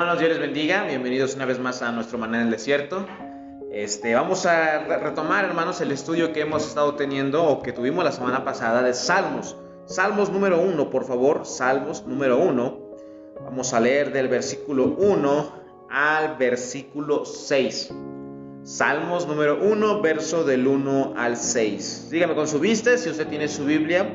Hermanos, Dios les bendiga. Bienvenidos una vez más a nuestro Maná en el Desierto. Vamos a retomar, hermanos, el estudio que hemos estado teniendo o que tuvimos la semana pasada de Salmos. Salmos número 1, por favor. Salmos número 1. Vamos a leer del versículo 1 al versículo 6. Salmos número 1, verso del 1 al 6. Dígame con su vista si usted tiene su Biblia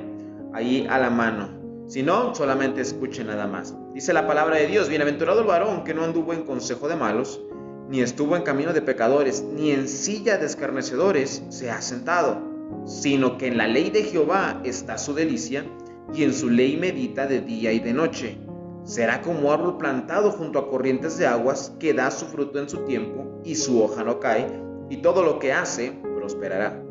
ahí a la mano. Si no, solamente escuche nada más. Dice la palabra de Dios: bienaventurado el varón que no anduvo en consejo de malos, ni estuvo en camino de pecadores, ni en silla de escarnecedores se ha sentado, sino que en la ley de Jehová está su delicia, y en su ley medita de día y de noche. Será como árbol plantado junto a corrientes de aguas, que da su fruto en su tiempo, y su hoja no cae, y todo lo que hace prosperará.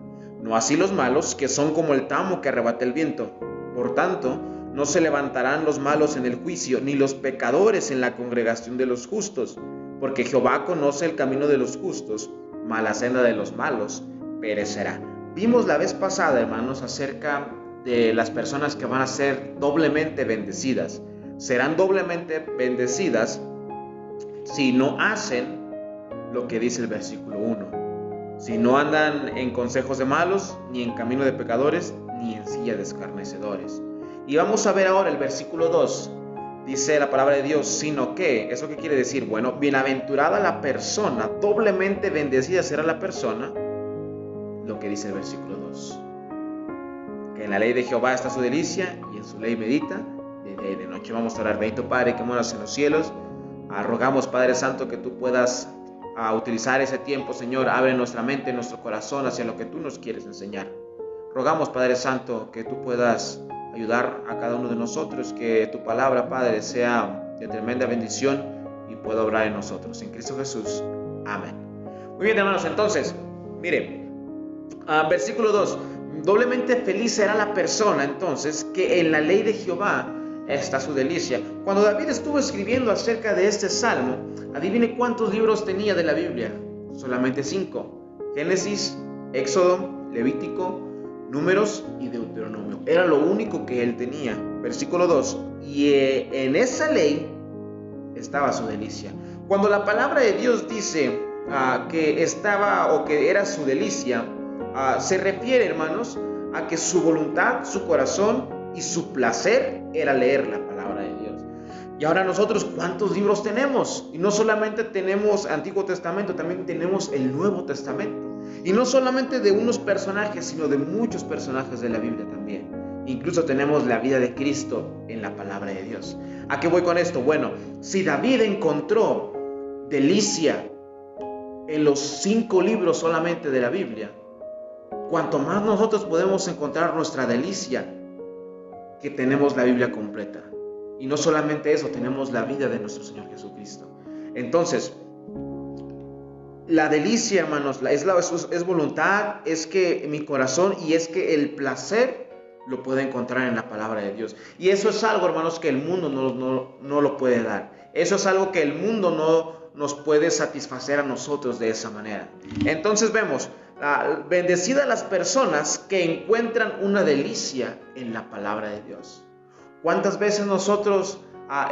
No así los malos, que son como el tamo que arrebata el viento. Por tanto, no se levantarán los malos en el juicio, ni los pecadores en la congregación de los justos, porque Jehová conoce el camino de los justos, mas la senda de los malos perecerá. Vimos la vez pasada, hermanos, acerca de las personas que van a ser doblemente bendecidas. Serán doblemente bendecidas si no hacen lo que dice el versículo 1. Si no andan en consejos de malos, ni en camino de pecadores, ni en silla de escarnecedores. Y vamos a ver ahora el versículo 2. Dice la palabra de Dios: sino que, ¿eso qué quiere decir? Bueno, bienaventurada la persona, doblemente bendecida será la persona. Lo que dice el versículo 2. Que en la ley de Jehová está su delicia, y en su ley medita de día y de noche. Vamos a orar. Bendito Padre que moras en los cielos, rogamos, Padre Santo, que tú puedas utilizar ese tiempo, Señor. Abre nuestra mente, nuestro corazón hacia lo que tú nos quieres enseñar. Rogamos, Padre Santo, que tú puedas ayudar a cada uno de nosotros, que tu palabra, Padre, sea de tremenda bendición y pueda obrar en nosotros. En Cristo Jesús. Amén. Muy bien, hermanos, entonces, mire, versículo 2. Doblemente feliz será la persona, entonces, que en la ley de Jehová está su delicia. Cuando David estuvo escribiendo acerca de este salmo, adivine cuántos libros tenía de la Biblia. Solamente 5. Génesis, Éxodo, Levítico, Números y Deuteronomio. Era lo único que él tenía. Versículo 2. Y en esa ley estaba su delicia. Cuando la palabra de Dios dice que estaba o que era su delicia, se refiere, hermanos, a que su voluntad, su corazón y su placer era leer la palabra de Dios. Y ahora nosotros, ¿cuántos libros tenemos? Y no solamente tenemos Antiguo Testamento, también tenemos el Nuevo Testamento. Y no solamente de unos personajes, sino de muchos personajes de la Biblia también. Incluso tenemos la vida de Cristo en la palabra de Dios. ¿A qué voy con esto? Bueno, si David encontró delicia en los 5 libros solamente de la Biblia, cuanto más nosotros podemos encontrar nuestra delicia, que tenemos la Biblia completa. Y no solamente eso, tenemos la vida de nuestro Señor Jesucristo. Entonces, la delicia, hermanos, es voluntad, es que mi corazón, y es que el placer lo puede encontrar en la palabra de Dios. Y eso es algo, hermanos, que el mundo no lo puede dar. Eso es algo que el mundo no nos puede satisfacer a nosotros de esa manera. Entonces vemos, bendecidas las personas que encuentran una delicia en la palabra de Dios. ¿Cuántas veces nosotros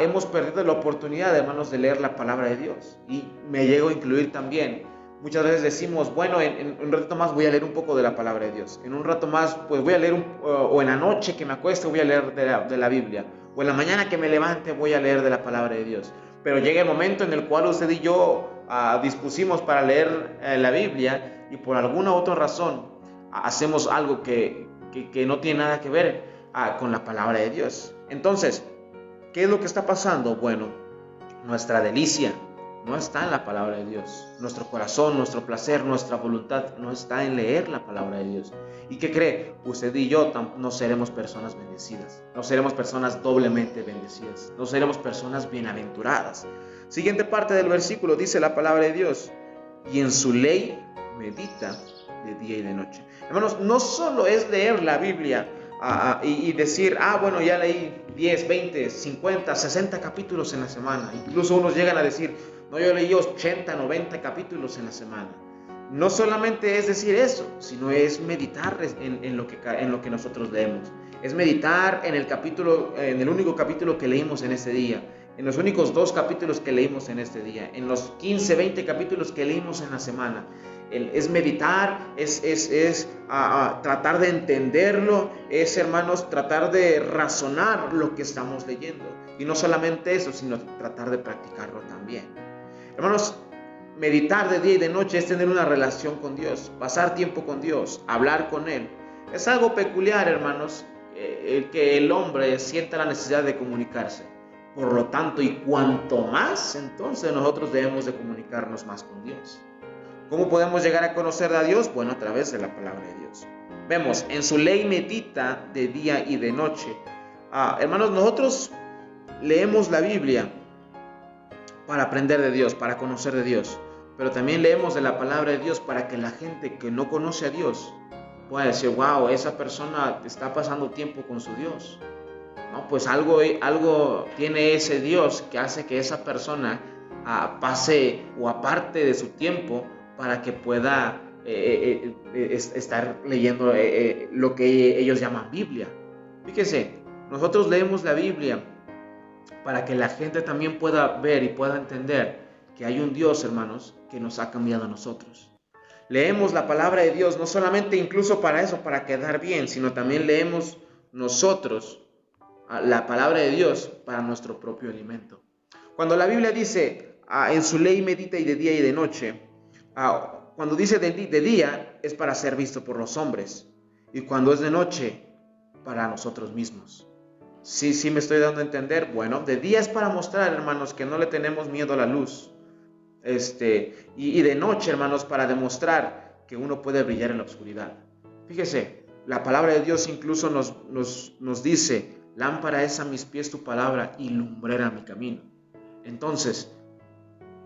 hemos perdido la oportunidad, hermanos, de leer la palabra de Dios? Y me llego a incluir también. Muchas veces decimos, bueno, en un rato más voy a leer un poco de la palabra de Dios. En un rato más, pues voy a leer, o en la noche que me acueste voy a leer de la Biblia. O en la mañana que me levante voy a leer de la palabra de Dios. Pero llega el momento en el cual usted y yo dispusimos para leer la Biblia, y por alguna otra razón hacemos algo que no tiene nada que ver con la palabra de Dios. Entonces, ¿qué es lo que está pasando? Bueno, nuestra delicia no está en la palabra de Dios. Nuestro corazón, nuestro placer, nuestra voluntad no está en leer la palabra de Dios. ¿Y qué cree? Usted y yo no seremos personas bendecidas. No seremos personas doblemente bendecidas. No seremos personas bienaventuradas. Siguiente parte del versículo dice la palabra de Dios: y en su ley medita de día y de noche. Hermanos, no solo es leer la Biblia y decir, bueno, ya leí 10, 20, 50, 60 capítulos en la semana. Incluso unos llegan a decir, no, yo leí 80, 90 capítulos en la semana. No solamente es decir eso, sino es meditar en lo que nosotros leemos. Es meditar en el único capítulo que leímos en ese día. en los únicos 2 capítulos que leímos en este día, en los 15, 20 capítulos que leímos en la semana. Es meditar, es tratar de entenderlo, es, hermanos, tratar de razonar lo que estamos leyendo. Y no solamente eso, sino tratar de practicarlo también. Hermanos, meditar de día y de noche es tener una relación con Dios, pasar tiempo con Dios, hablar con Él. Es algo peculiar, hermanos, que el hombre sienta la necesidad de comunicarse. Por lo tanto, y cuanto más, entonces nosotros debemos de comunicarnos más con Dios. ¿Cómo podemos llegar a conocer a Dios? Bueno, a través de la palabra de Dios. Vemos, en su ley medita de día y de noche. Hermanos, nosotros leemos la Biblia para aprender de Dios, para conocer de Dios. Pero también leemos de la palabra de Dios para que la gente que no conoce a Dios pueda decir, wow, esa persona está pasando tiempo con su Dios. No, pues algo tiene ese Dios que hace que esa persona pase o aparte de su tiempo para que pueda estar leyendo lo que ellos llaman Biblia. Fíjese, nosotros leemos la Biblia para que la gente también pueda ver y pueda entender que hay un Dios, hermanos, que nos ha cambiado a nosotros. Leemos la palabra de Dios no solamente incluso para eso, para quedar bien, sino también leemos nosotros la palabra de Dios para nuestro propio alimento. Cuando la Biblia dice, en su ley medita y de día y de noche, cuando dice de día es para ser visto por los hombres, y cuando es de noche, para nosotros mismos. Sí me estoy dando a entender. Bueno, de día es para mostrar, hermanos, que no le tenemos miedo a la luz. Y de noche, hermanos, para demostrar que uno puede brillar en la oscuridad. Fíjese, la palabra de Dios incluso nos dice, lámpara es a mis pies tu palabra y lumbrera mi camino. Entonces,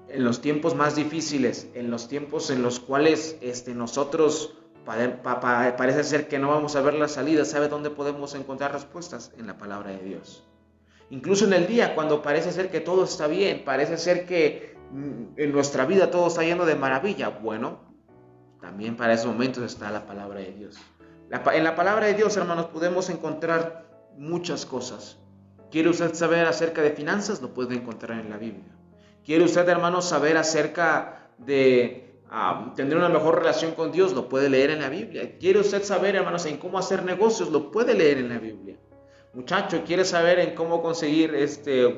en los tiempos más difíciles, en los tiempos en los cuales nosotros parece ser que no vamos a ver la salida, ¿sabe dónde podemos encontrar respuestas? En la palabra de Dios. Incluso en el día, cuando parece ser que todo está bien, parece ser que en nuestra vida todo está yendo de maravilla, bueno, también para esos momentos está la palabra de Dios. En la palabra de Dios, hermanos, podemos encontrar muchas cosas. ¿Quiere usted saber acerca de finanzas? Lo puede encontrar en la Biblia. ¿Quiere usted, hermanos, saber acerca de tener una mejor relación con Dios? Lo puede leer en la Biblia. ¿Quiere usted saber, hermanos, en cómo hacer negocios? Lo puede leer en la Biblia. Muchacho, ¿quiere saber en cómo conseguir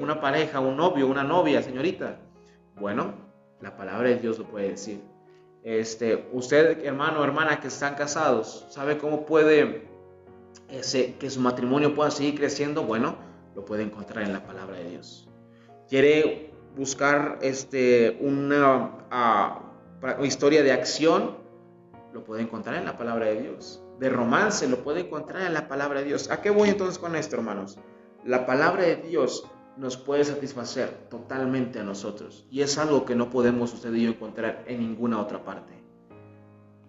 una pareja, un novio, una novia, señorita? Bueno, la palabra de Dios lo puede decir. Usted, hermano o hermana que están casados, ¿sabe cómo puede que su matrimonio pueda seguir creciendo? Bueno, lo puede encontrar en la palabra de Dios. ¿Quiere buscar una historia de acción? Lo puede encontrar en la palabra de Dios. De romance lo puede encontrar en la palabra de Dios. ¿A qué voy entonces con esto, hermanos? La palabra de Dios nos puede satisfacer totalmente a nosotros, y es algo que no podemos usted y yo encontrar en ninguna otra parte.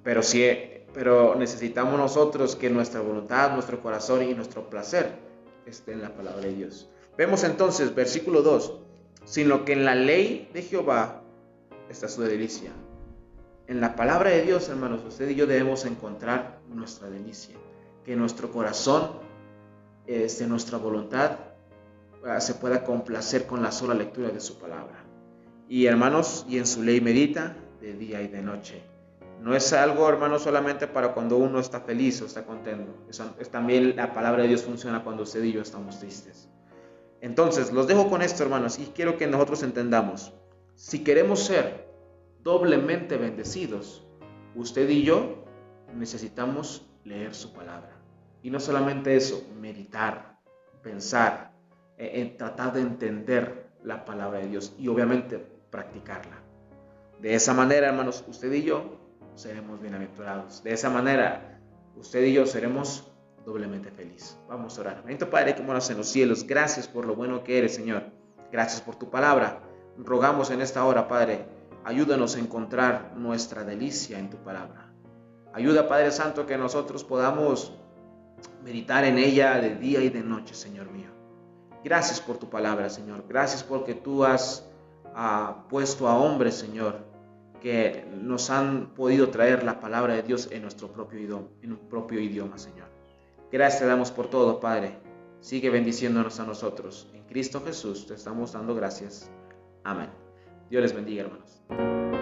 Pero necesitamos nosotros que nuestra voluntad, nuestro corazón y nuestro placer esté en la palabra de Dios. Vemos entonces, versículo 2, sino que en la ley de Jehová está su delicia. En la palabra de Dios, hermanos, usted y yo debemos encontrar nuestra delicia, que nuestro corazón, nuestra voluntad se pueda complacer con la sola lectura de su palabra. Y hermanos, y en su ley medita de día y de noche. No es algo, hermanos, solamente para cuando uno está feliz o está contento. También la palabra de Dios funciona cuando usted y yo estamos tristes. Entonces, los dejo con esto, hermanos, y quiero que nosotros entendamos. Si queremos ser doblemente bendecidos, usted y yo necesitamos leer su palabra. Y no solamente eso, meditar, pensar, tratar de entender la palabra de Dios y obviamente practicarla. De esa manera, hermanos, usted y yo seremos bienaventurados. De esa manera, usted y yo seremos doblemente felices. Vamos a orar. Bendito Padre que moras en los cielos, gracias por lo bueno que eres, Señor. Gracias por tu palabra. Rogamos en esta hora, Padre, ayúdanos a encontrar nuestra delicia en tu palabra. Ayuda, Padre Santo, que nosotros podamos meditar en ella de día y de noche, Señor mío. Gracias por tu palabra, Señor. Gracias porque tú has puesto a hombres, Señor, que nos han podido traer la palabra de Dios en nuestro propio idioma, Señor. Gracias te damos por todo, Padre. sigue bendiciéndonos a nosotros. En Cristo Jesús te estamos dando gracias. Amén. Dios les bendiga, hermanos.